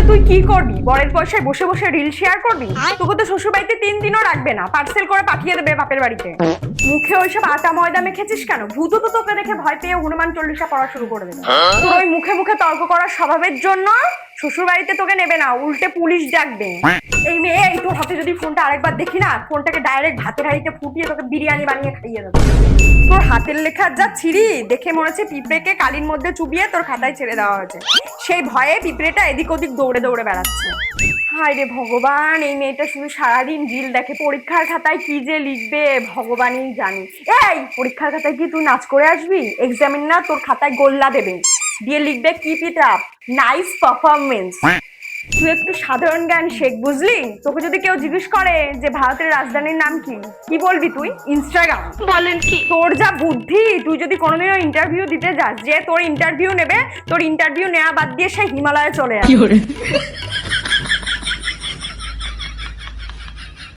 তুই কি করবি? বরের পয়সায় বসে বসে রিল শেয়ার করবি? তোকে তো শ্বশুর বাড়িতে 3 দিনও রাখবে না, পার্সেল করে পাঠিয়ে দেবে বাপের বাড়িতে। মুখে ওইসব আটা ময়দা মেখেছিস কেন? ভূত তো তোকে দেখে ভয় পেয়ে হনুমান চল্লিশা পড়া শুরু করে দেবে। তোর ওই মুখে মুখে তর্ক করার স্বভাবের জন্য শ্বশুর বাড়িতে তোকে নেবে না, উল্টে পুলিশ ডাকবে। এই মেয়ে, এই তোর হাতে যদি ফোনটা আরেকবার দেখি না, ফোনটাকে ডাইরেক্ট ভাতের হাঁড়িতে ফুটিয়ে তোকে বিরিয়ানি বানিয়ে খাইয়ে দেবে। তোর হাতের লেখার যা ছিরি, দেখে মনে হচ্ছে পিঁপড়েকে কালির মধ্যে চুবিয়ে তোর খাতায় ছেড়ে দেওয়া হয়েছে। সেই ভয়ে পিঁপড়েটা এদিক ওদিক দৌড়ে দৌড়ে বেড়াচ্ছে। হায় রে ভগবান, এই মেয়েটা শুধু সারাদিন রিল দেখে, পরীক্ষার খাতায় কি যে লিখবে ভগবানই জানি। এই পরীক্ষার খাতায় কি তুই নাচ করে আসবি? এক্সামিনার তোর খাতায় গোল্লা দেবে, দিয়ে লিখবে keep it up, nice performance. তুই একটু সাধারণ জ্ঞান শেখ, বুঝলি? তোকে যদি কেউ জিজ্ঞেস করে যে ভারতের রাজধানীর নাম কি, কি বলবি তুই? ইনস্টাগ্রাম। বলেন কি? তোর যা বুদ্ধি, তুই যদি কোনোদিনও ইন্টারভিউ দিতে যাস, যে তোর ইন্টারভিউ নেবে, তোর ইন্টারভিউ নেওয়া বাদ দিয়ে সে হিমালয়ে চলে আসবে।